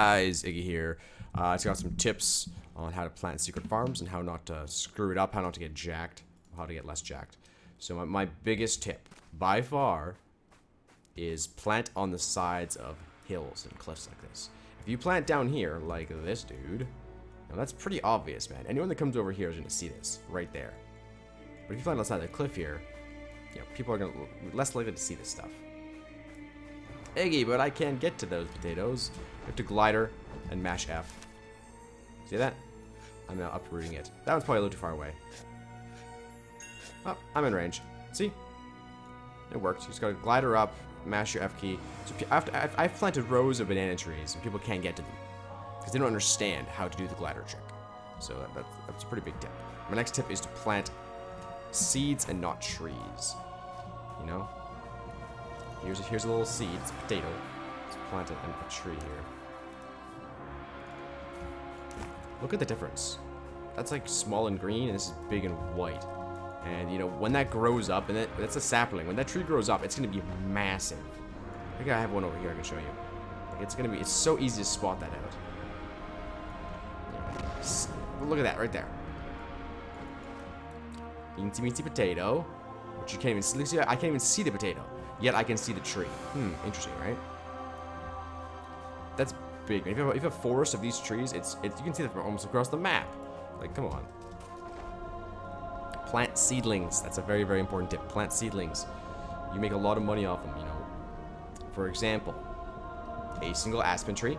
guys, Iggy here. It's got some tips on how to plant secret farms and how not to screw it up, how not to get jacked, how to get less jacked. So my biggest tip, by far, is plant on the sides of hills and cliffs like this. If you plant down here, like this dude, now that's pretty obvious, man. Anyone that comes over here is going to see this, right there. But if you plant on the side of the cliff here, you know, people are less likely to see this stuff. Iggy, but I can't get to those potatoes. You have to glider and mash F. See that? I'm now uprooting it. That one's probably a little too far away. Oh, I'm in range. See? It worked. You just gotta glider up, mash your F key. So I've planted rows of banana trees, and people can't get to them because they don't understand how to do the glider trick. So that's a pretty big tip. My next tip is to plant seeds and not trees. You know? Here's a little seed. It's a potato. Let's plant it in a tree here. Look at the difference. That's like small and green, and this is big and white. And you know, when that grows up, and that's a sapling. When that tree grows up, it's gonna be massive. I think I have one over here I can show you. Like it's so easy to spot that out. Yeah. Look at that right there. Eensy weensy potato, which you can't even see. I can't even see the potato, yet I can see the tree. Interesting, right? That's big. If you have a forest of these trees, you can see that from almost across the map. Like, come on. Plant seedlings. That's a very, very important tip. Plant seedlings. You make a lot of money off them, you know. For example, a single aspen tree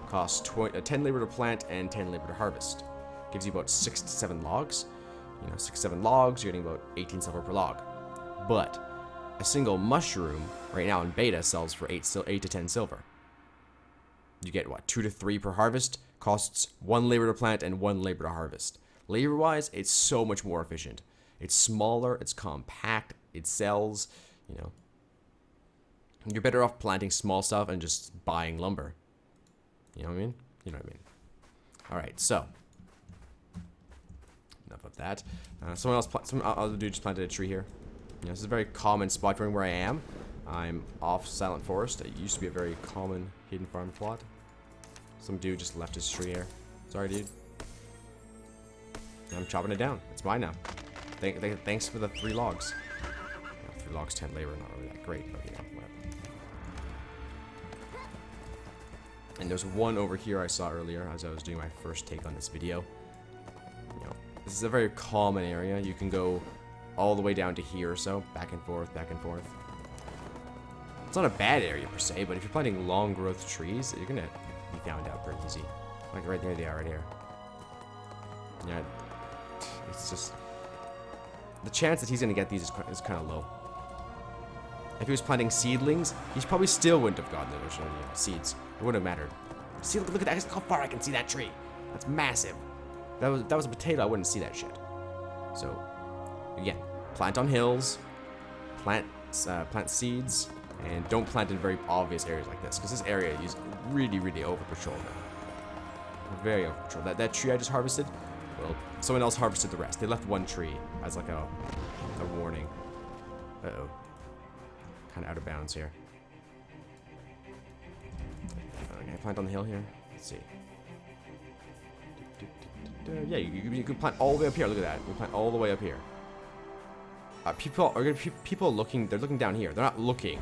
costs 10 labor to plant and 10 labor to harvest. Gives you about 6 to 7 logs. You know, 6 to 7 logs, you're getting about 18 silver per log. But a single mushroom right now in beta sells for 8 to 10 silver. You get what, 2 to 3 per harvest, costs 1 labor to plant and 1 labor to harvest. Labor wise, it's so much more efficient. It's smaller, it's compact, it sells, you know. You're better off planting small stuff and just buying lumber. You know what I mean? You know what I mean. Alright, so enough of that. Some other dude just planted a tree here. You know, this is a very common spot for where I am. I'm off Silent Forest. It used to be a very common hidden farm plot. Some dude just left his tree here. Sorry, dude. I'm chopping it down. It's mine now. Thanks for the 3 logs. Yeah, 3 logs, 10 labor. Not really that great, but you know, whatever. And there's one over here I saw earlier as I was doing my first take on this video. You know, this is a very common area. You can go all the way down to here or so, back and forth, back and forth. It's not a bad area per se, but if you're planting long growth trees, you're gonna be found out pretty easy. Like right there they are, right here. Yeah, it's just the chance that he's gonna get these is kind of low. If he was planting seedlings, he probably still wouldn't have gotten those seeds. It wouldn't have mattered. See, look at that! How far I can see that tree. That's massive. That was a potato. I wouldn't see that shit. So, again, plant on hills, plant seeds. And don't plant in very obvious areas like this, because this area is really, really over-patrolled now. Very over-patrolled. That tree I just harvested, well, someone else harvested the rest. They left one tree as like a warning. Uh-oh. Kind of out of bounds here. Okay, plant on the hill here. Let's see. Yeah, you can plant all the way up here. Look at that. You can plant all the way up here. People looking. They're looking down here. They're not looking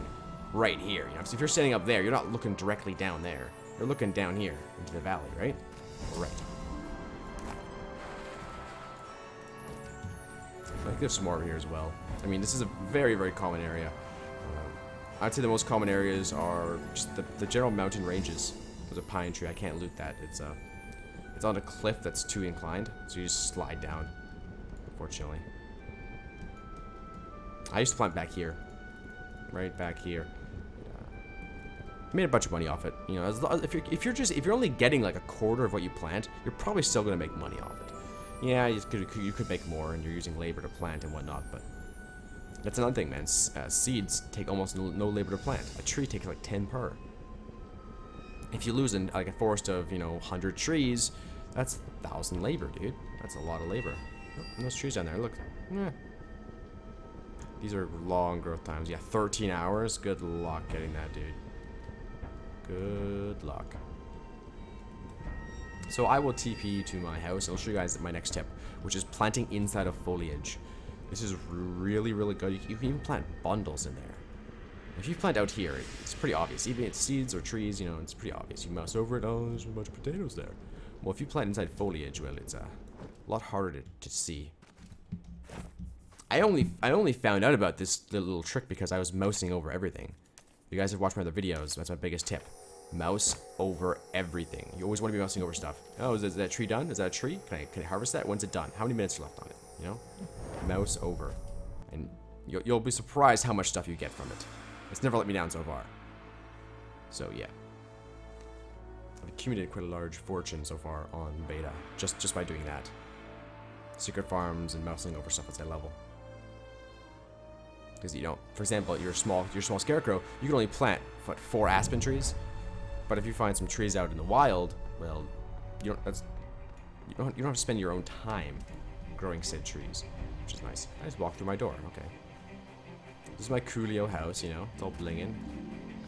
right here. You know, so if you're standing up there, you're not looking directly down there. You're looking down here into the valley, right? Right. I think there's some more over here as well. I mean, this is a very, very common area. I'd say the most common areas are just the general mountain ranges. There's a pine tree. I can't loot that. It's on a cliff that's too inclined, so you just slide down. Unfortunately. I used to plant back here, right back here. Made a bunch of money off it. You know, if you're only getting like a quarter of what you plant, you're probably still gonna make money off it. Yeah, you could make more, and you're using labor to plant and whatnot. But that's another thing, man. Seeds take almost no labor to plant. A tree takes like 10 per. If you lose like a forest of 100 trees, that's 1,000 labor, dude. That's a lot of labor. Oh, and those trees down there, look. Yeah. These are long growth times. Yeah, 13 hours. Good luck getting that, dude. Good luck. So I will TP to my house. I'll show you guys my next tip, which is planting inside of foliage. This is really, really good. You can even plant bundles in there. If you plant out here, it's pretty obvious. Even if it's seeds or trees, you know, it's pretty obvious. You mouse over it, oh, there's a bunch of potatoes there. Well, if you plant inside foliage, well, it's a lot harder to see. I only found out about this little trick because I was mousing over everything. If you guys have watched my other videos, that's my biggest tip. Mouse over everything. You always want to be mousing over stuff. Oh, is that tree done? Is that a tree? Can I harvest that? When's it done? How many minutes are left on it? You know? Mouse over. And you'll be surprised how much stuff you get from it. It's never let me down so far. So yeah. I've accumulated quite a large fortune so far on beta. Just by doing that. Secret farms and mousing over stuff as I level. Because you don't, for example, your small scarecrow, you can only plant what, 4 aspen trees. But if you find some trees out in the wild, well, you don't have to spend your own time growing said trees, which is nice. I just walked through my door. Okay. This is my Coolio house, you know, it's all blinging.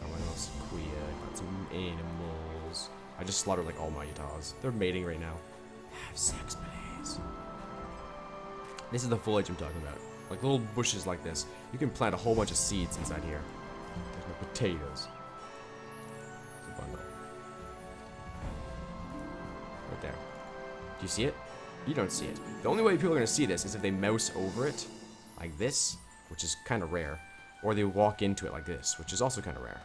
Got my little sequoia, got some animals. I just slaughtered like all my Utahs. They're mating right now. Have sex, please. This is the foliage I'm talking about. Like little bushes like this. You can plant a whole bunch of seeds inside here. There's my potatoes. There's a bundle. Right there. Do you see it? You don't see it. The only way people are going to see this is if they mouse over it like this, which is kind of rare, or they walk into it like this, which is also kind of rare.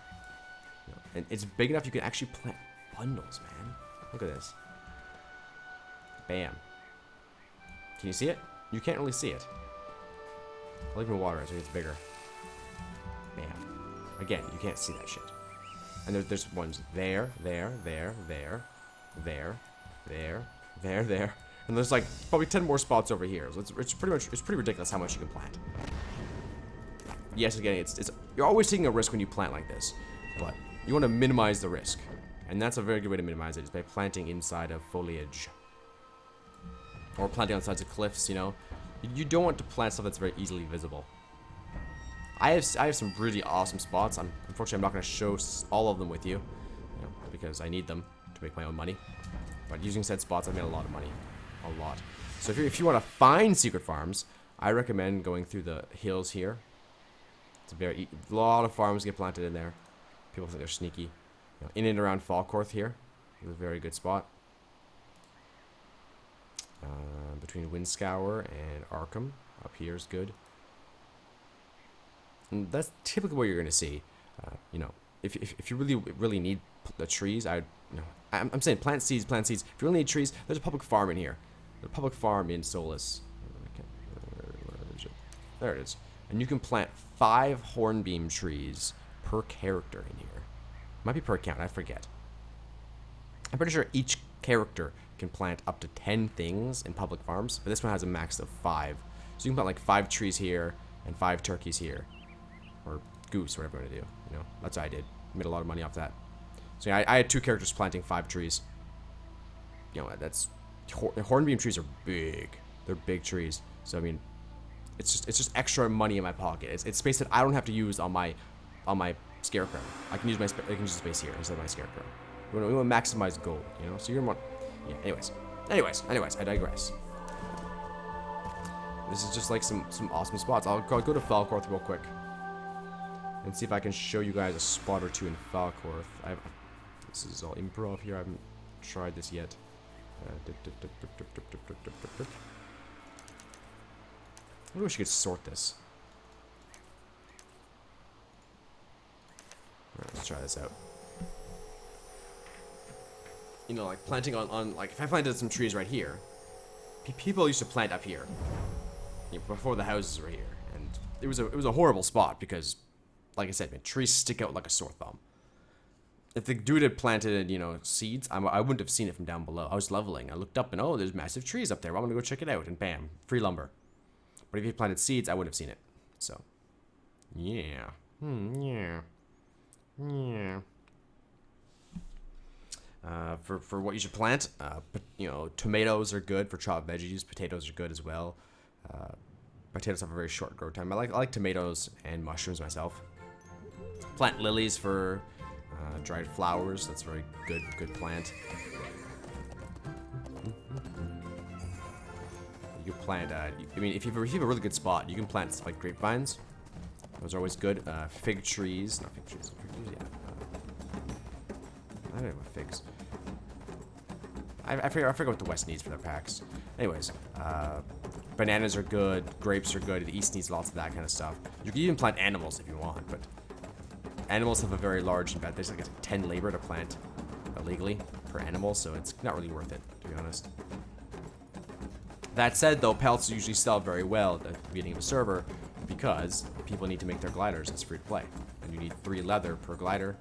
You know, and it's big enough you can actually plant bundles, man. Look at this. Bam. Can you see it? You can't really see it. I'll leave it in water so it's bigger. Bam. Again, you can't see that shit. And there's ones there. And there's like probably 10 more spots over here. So it's pretty ridiculous how much you can plant. Yes, again, you're always taking a risk when you plant like this, but you want to minimize the risk, and that's a very good way to minimize it is by planting inside of foliage or planting on sides of cliffs. You know, you don't want to plant stuff that's very easily visible. I have some really awesome spots. Unfortunately, I'm not going to show all of them with you, because I need them to make my own money. But using said spots, I've made a lot of money, a lot. So if you want to find secret farms, I recommend going through the hills here. It's a lot of farms get planted in there. People think they're sneaky. In and around Falkworth here is a very good spot. Between Windscour and Arkham, up here is good. And that's typically what you're going to see. If you really need the trees, I'm saying plant seeds. If you really need trees, there's a public farm in here. There's a public farm in Solus. There it is. And you can plant 5 hornbeam trees per character in here. Might be per account, I forget. I'm pretty sure each character can plant up to 10 things in public farms, but this one has a max of 5. So you can plant like 5 trees here and 5 turkeys here. Or goose, whatever you want to do. You know, that's what I did. Made a lot of money off that. So yeah, I had 2 characters planting 5 trees. You know, that's hornbeam trees are big. They're big trees. So I mean, it's just extra money in my pocket. It's space that I don't have to use on my scarecrow. I can use the space here instead of my scarecrow. We want to maximize gold, you know. So you're gonna want, yeah. Anyways, I digress. This is just like some awesome spots. I'll go to Falkworth real quick and see if I can show you guys a spot or 2 in Falkworth. This is all improv here. I haven't tried this yet. I wish you could sort this. Alright, let's try this out. You know, like planting on like if I planted some trees right here, people used to plant up here, before the houses were here, and it was a horrible spot because, like I said, man, trees stick out like a sore thumb. If the dude had planted, seeds, I wouldn't have seen it from down below. I was leveling. I looked up and, oh, there's massive trees up there. Well, I'm going to go check it out. And bam, free lumber. But if he planted seeds, I wouldn't have seen it. So, yeah. Yeah. For what you should plant, tomatoes are good for chopped veggies. Potatoes are good as well. Potatoes have a very short grow time. I like tomatoes and mushrooms myself. Plant lilies for dried flowers. That's a very good plant. You can plant, I mean, if you have a really good spot, you can plant like grapevines. Those are always good. Fig trees, not fig trees, yeah. I don't know about figs. I forget what the West needs for their packs. Anyways, bananas are good, grapes are good, the East needs lots of that kind of stuff. You can even plant animals if you want, but animals have a very large investment. There's like 10 labor to plant illegally per animal, so it's not really worth it, to be honest. That said, though, pelts usually sell very well at the beginning of a server because people need to make their gliders. It's free to play, and you need 3 leather per glider,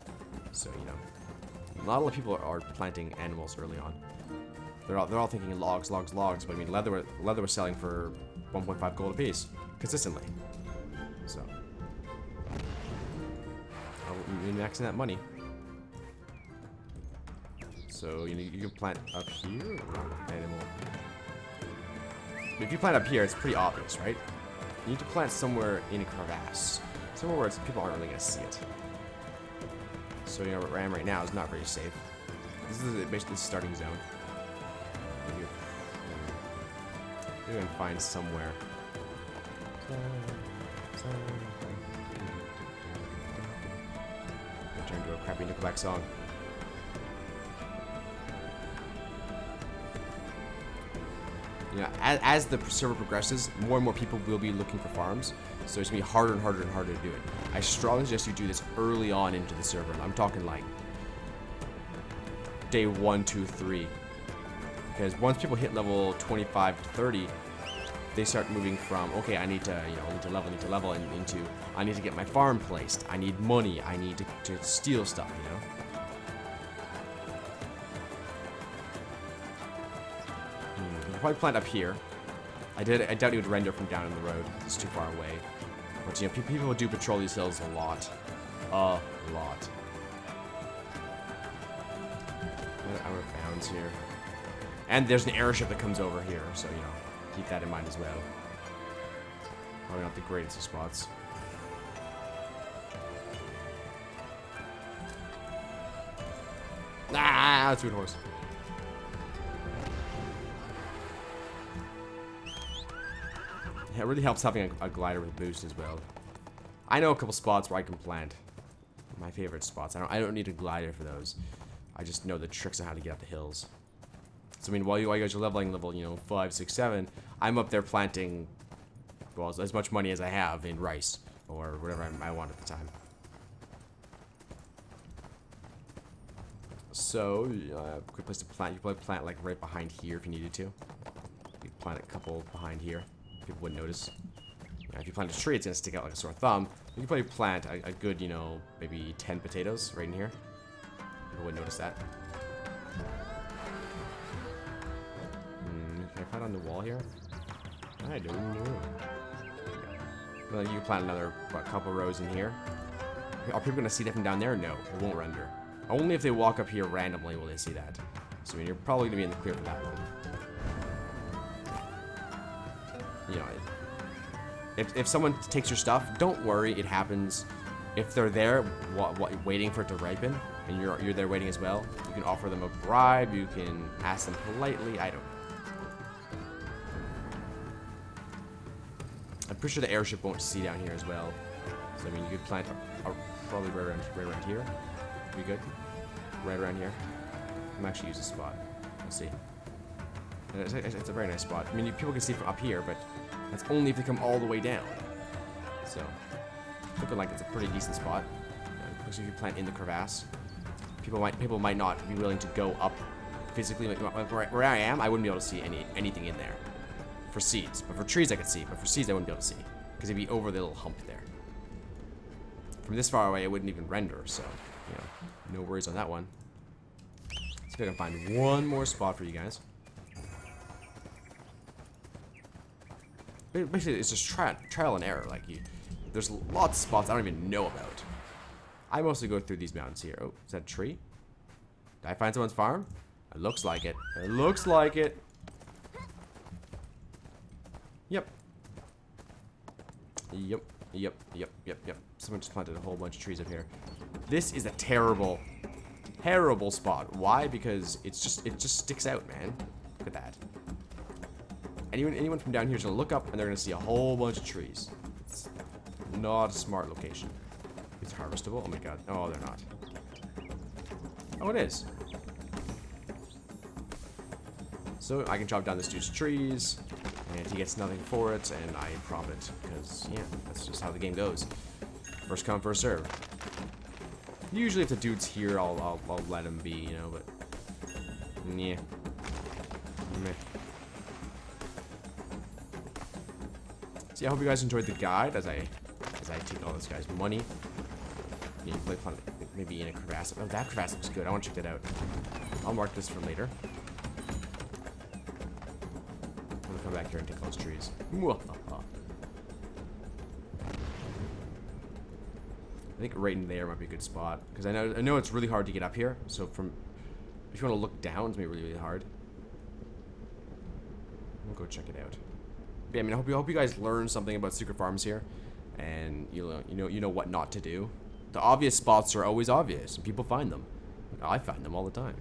so you know, not a lot of people are planting animals early on. They're all thinking logs, logs, logs, but I mean leather was selling for 1.5 gold apiece consistently. So, you're maxing that money. So you can plant up here. Animal. If you plant up here, it's pretty obvious, right? You need to plant somewhere in a crevasse, somewhere where people aren't really gonna see it. So you know, where I am right now is not very safe. This is basically the starting zone. Maybe I can find somewhere. Turn into a crappy Nickelback song. You know, as the server progresses, more and more people will be looking for farms, so it's gonna be harder and harder and harder to do it. I strongly suggest you do this early on into the server. I'm talking like day 1, 2, 3. Because once people hit level 25 to 30, they start moving from, okay, I need to, you know, need to level, and into, I need to get my farm placed. I need money. I need to steal stuff, you know? You can probably plant up here. I doubt it would render from down in the road. It's too far away. But, you know, people do patrol these hills a lot. A lot. Out of bounds here. And there's an airship that comes over here, so, you know, keep that in mind as well. Probably not the greatest of spots. Ah, that's a good horse. Yeah, it really helps having a glider with boost as well. I know a couple spots where I can plant. My favorite spots. I don't need a glider for those. I just know the tricks on how to get up the hills. So, I mean, while you guys are leveling level, you know, 5, 6, 7, I'm up there planting, well, as much money as I have in rice, or whatever I want at the time. So, quick place to plant. You could probably plant, like, right behind here if you needed to. You could plant a couple behind here. People wouldn't notice. You know, if you plant a tree, it's going to stick out like a sore thumb. You could probably plant a good, you know, maybe 10 potatoes right in here. People wouldn't notice that. Can I plant on the wall here? I don't know. Well, you can plant another, what, couple rows in here. Are people going to see that from down there? No, it won't render. Only if they walk up here randomly will they see that. So, I mean, you're probably going to be in the clear for that one. You know, if someone takes your stuff, don't worry, it happens. If they're there waiting for it to ripen, and you're there waiting as well, you can offer them a bribe, you can ask them politely, I don't know. I'm pretty sure the airship won't see down here as well. So, I mean, you could plant probably right around here. Be good. Right around here. I'm actually use this spot. We'll see. It's a very nice spot. I mean, people can see from up here, but that's only if they come all the way down. So, looking like it's a pretty decent spot. Especially if you plant in the crevasse. People might not be willing to go up physically. Where I am, I wouldn't be able to see anything in there. For seeds. But for trees I could see. But for seeds I wouldn't be able to see. Because it'd be over the little hump there. From this far away it wouldn't even render. So, you know, no worries on that one. Let's see if I can find one more spot for you guys. Basically, it's just trial and error. Like, there's lots of spots I don't even know about. I mostly go through these mountains here. Oh, is that a tree? Did I find someone's farm? It looks like it. It looks like it. Yep. Yep. Someone just planted a whole bunch of trees up here. This is a terrible spot. Why? Because it just sticks out, man. Look at that. anyone from down here is gonna look up and they're gonna see a whole bunch of trees. It's not a smart location. It's harvestable. Oh my god. Oh, they're not. Oh, it is. So I can chop down this dude's trees, and he gets nothing for it, and I profit because yeah, that's just how the game goes. First come, first serve. Usually, if the dude's here, I'll let him be, you know. But yeah. Meh. So yeah, I hope you guys enjoyed the guide as I take all this guy's money. You can play fun, maybe in a crevasse. Oh, that crevasse looks good. I want to check that out. I'll mark this for later. I'm gonna come back here and take all those trees. I think right in there might be a good spot because I know it's really hard to get up here. So if you want to look down, it's gonna be really hard. We'll go check it out. But yeah, I mean, I hope you guys learned something about secret farms here, and you know what not to do. The obvious spots are always obvious, and people find them. I find them all the time.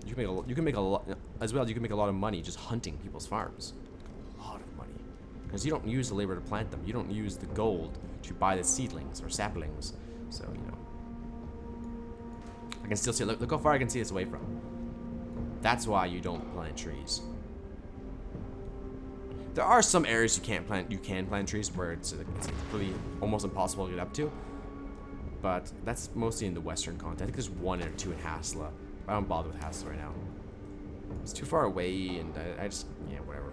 You can make a lot as well. You can make a lot of money just hunting people's farms. A lot of money, because you don't use the labor to plant them. You don't use the gold to buy the seedlings or saplings. So you know, I can still see. Look how far I can see this away from. That's why you don't plant trees. There are some areas you can plant trees where it's really almost impossible to get up to. But that's mostly in the western continent. I think there's one or two in Hassla. I don't bother with Hassla right now. It's too far away, and I just, yeah, whatever.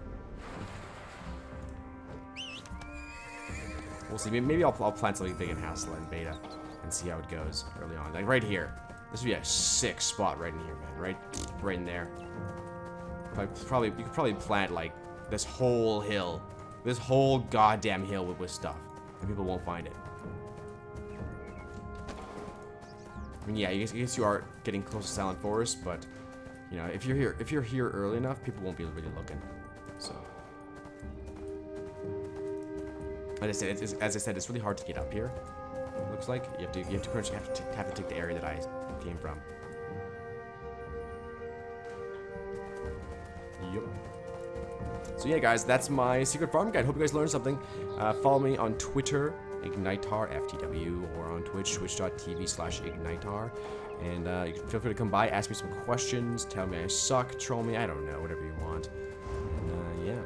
We'll see. Maybe I'll plant something big in Hassla and Beta and see how it goes early on. Like right here. This would be a sick spot right in here, man. Right in there. You could probably plant like this whole hill, this whole goddamn hill with stuff, and people won't find it. I mean, yeah, I guess you are getting close to Silent Forest, but you know, if you're here early enough, people won't be really looking. So, as I said, it's really hard to get up here. It looks like you have to pretty much have to take the area that I came from. Yep. So yeah, guys, that's my secret farm guide. Hope you guys learned something. Follow me on Twitter, Ignitar FTW, or on Twitch, twitch.tv/Ignitar. And you can feel free to come by, ask me some questions, tell me I suck, troll me, I don't know, whatever you want. And yeah.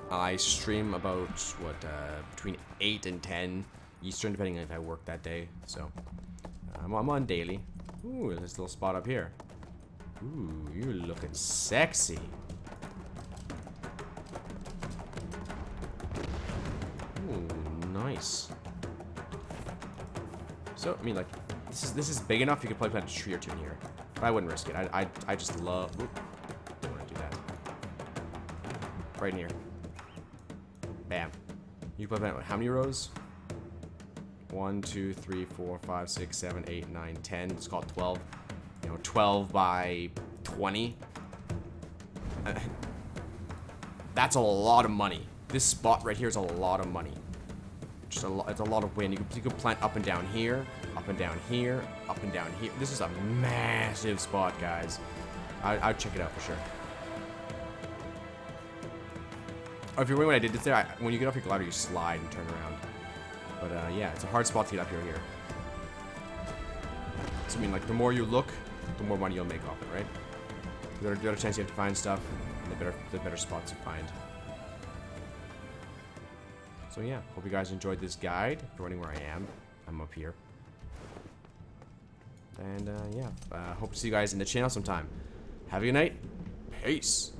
I stream about, between 8 and 10 Eastern, depending on if I work that day. So, I'm on daily. Ooh, there's this little spot up here. Ooh, you're looking sexy. Ooh, nice. So, I mean, like, this is big enough. You could probably plant a tree or two in here, but I wouldn't risk it. I just love. Oop, don't want to do that. Right in here. Bam. You can plant how many rows? 1, 2, 3, 4, 5, 6, 7, 8, 9, 10. It's called 12. You know, 12 by 20. That's a lot of money. This spot right here is a lot of money. Just it's a lot of wind. You could plant up and down here, up and down here, up and down here. This is a massive spot, guys. I'd check it out for sure. Oh, if you're wondering what I did there, when you get off your glider, you slide and turn around. But yeah, it's a hard spot to get up here. So I mean, like, the more you look, the more money you'll make off it, right? The better chance you have to find stuff, and the better spots you find. So yeah, hope you guys enjoyed this guide. If you're wondering where I am, I'm up here. And yeah, hope to see you guys in the channel sometime. Have a good night. Peace.